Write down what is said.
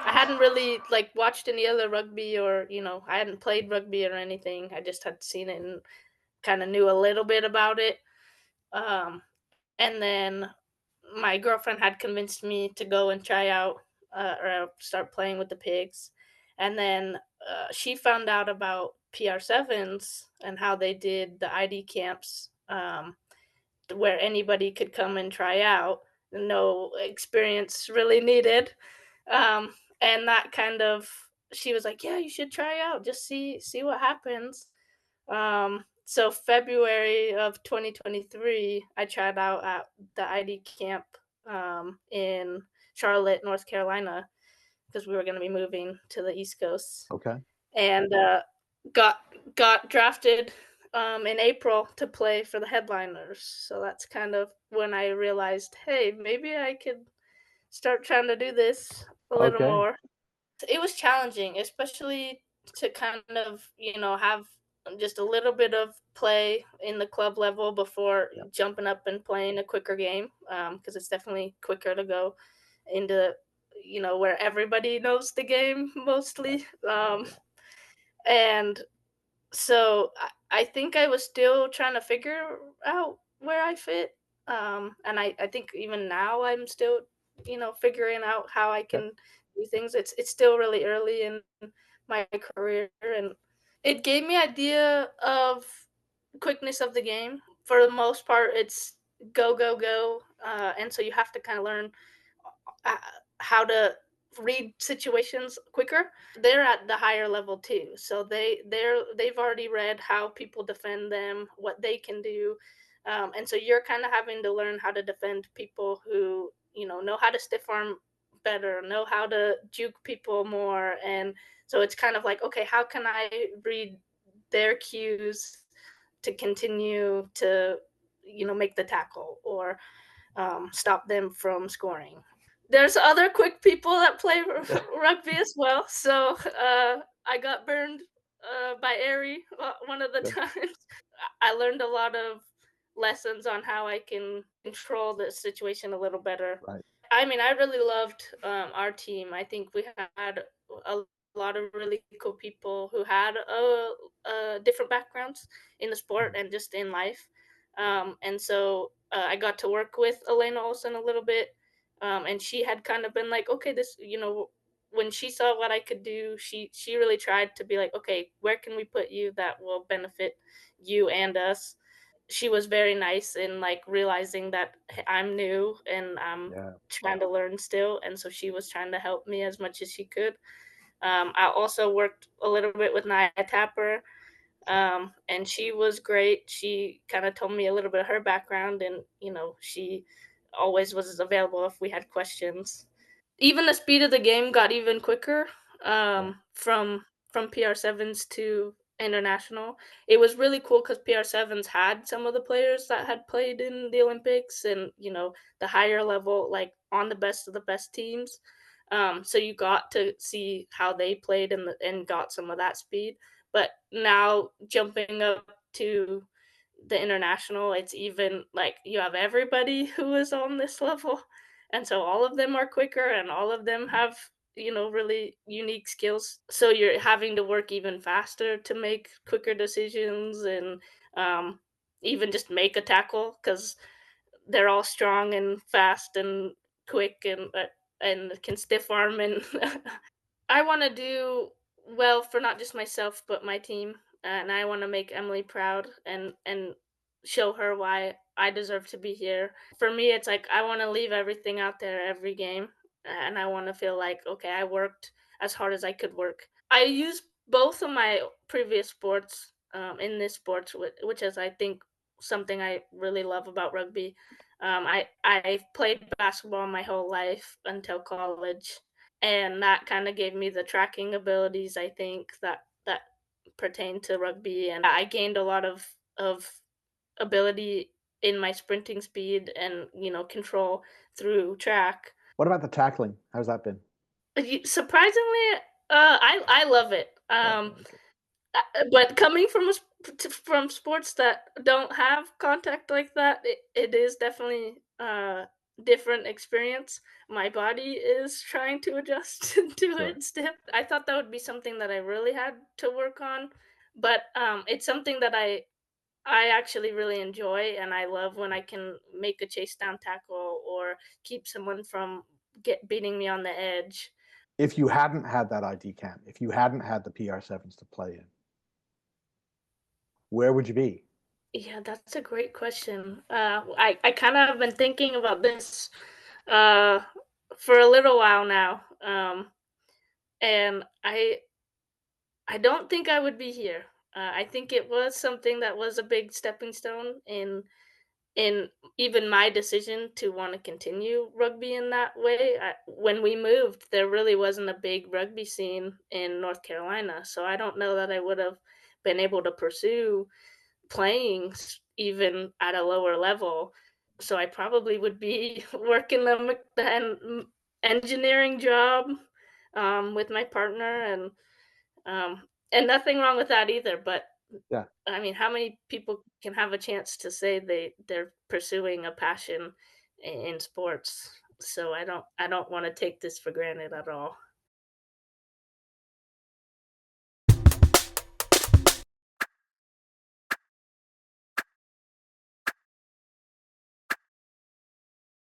I hadn't really like watched any other rugby or, I hadn't played rugby or anything. I just had seen it and kind of knew a little bit about it. Um, and then my girlfriend had convinced me to go and try out or start playing with the pigs. And then she found out about PR Sevens and how they did the ID camps, where anybody could come and try out, no experience really needed. Um, and that kind of she was like, "Yeah, you should try out. Just see what happens." So February of 2023, I tried out at the ID camp in Charlotte, North Carolina, because we were going to be moving to the East Coast, Okay. and got got drafted in April to play for the headliners. So that's kind of when I realized, hey, maybe I could start trying to do this a little Okay. more. It was challenging, especially to kind of, have just a little bit of play in the club level before Yeah. jumping up and playing a quicker game, because it's definitely quicker to go into, where everybody knows the game Right. mostly. Yeah. And so I think I was still trying to figure out where I fit. And I think even now I'm still, figuring out how I Okay. can do things. It's still really early in my career, and it gave me idea of quickness of the game. For the most part, it's go go go, and so you have to kind of learn uh, how to read situations quicker. They're at the higher level too, so they've already read how people defend them, what they can do, and so you're kind of having to learn how to defend people who know how to stiff arm better, know how to juke people more, and so it's kind of like, okay, how can I read their cues to continue to make the tackle or stop them from scoring. There's other quick people that play rugby as well. So I got burned by Airy one of the Okay. times. I learned a lot of lessons on how I can control the situation a little better. Right. I mean, I really loved our team. I think we had a lot of really cool people who had different backgrounds in the sport Mhm. and just in life. And so I got to work with Elena Olsen a little bit, and she had kind of been like, okay, this, when she saw what I could do, she really tried to be like, okay, where can we put you that will benefit you and us. She was very nice in like realizing that I'm new and I'm Yeah. trying to learn still, and so she was trying to help me as much as she could. I also worked a little bit with Naya Tapper, and she was great. She kind of told me a little bit of her background, and she always was available if we had questions. Even the speed of the game got even quicker, Yeah. from PR7s to international. It was really cool because PR7s had some of the players that had played in the Olympics and, the higher level, like, on the best of the best teams. So you got to see how they played and got some of that speed. But now jumping up to the international, it's even like you have everybody who is on this level, and so all of them are quicker and all of them Mm. have, really unique skills. So you're having to work even faster to make quicker decisions and even just make a tackle because they're all strong and fast and quick and can stiff arm and I want to do well for not just myself but my team, and I want to make Emily proud and show her why I deserve to be here. For me, it's like I want to leave everything out there every game, and I want to feel like, okay, I worked as hard as I could work. I use both of my previous sports in this sport, which is I think something I really love about rugby. I played basketball my whole life until college, and that kind of gave me the tracking abilities I think that pertain to rugby, and I gained a lot of ability in my sprinting speed and control through track. What about the tackling? How's that been? Surprisingly, I love it. Love it. Okay. But coming from from sports that don't have contact like that, it is definitely different experience. My body is trying to adjust to Sure. it still. I thought that would be something that I really had to work on, but, it's something that I actually really enjoy, and I love when I can make a chase down tackle or keep someone from get beating me on the edge. If you hadn't had that ID camp, if you hadn't had the PR7s to play in, where would you be? Yeah, that's a great question. I kinda have been thinking about this, uh, for a little while now, and I don't think I would be here. I think it was something that was a big stepping stone in even my decision to wanna continue rugby in that way. When we moved, there really wasn't a big rugby scene in North Carolina, so I don't know that I would've been able to pursue playing even at a lower level. So I probably would be working the engineering job with my partner, and nothing wrong with that either. But Yeah. I mean, how many people can have a chance to say they're pursuing a passion in sports? So I don't want to take this for granted at all.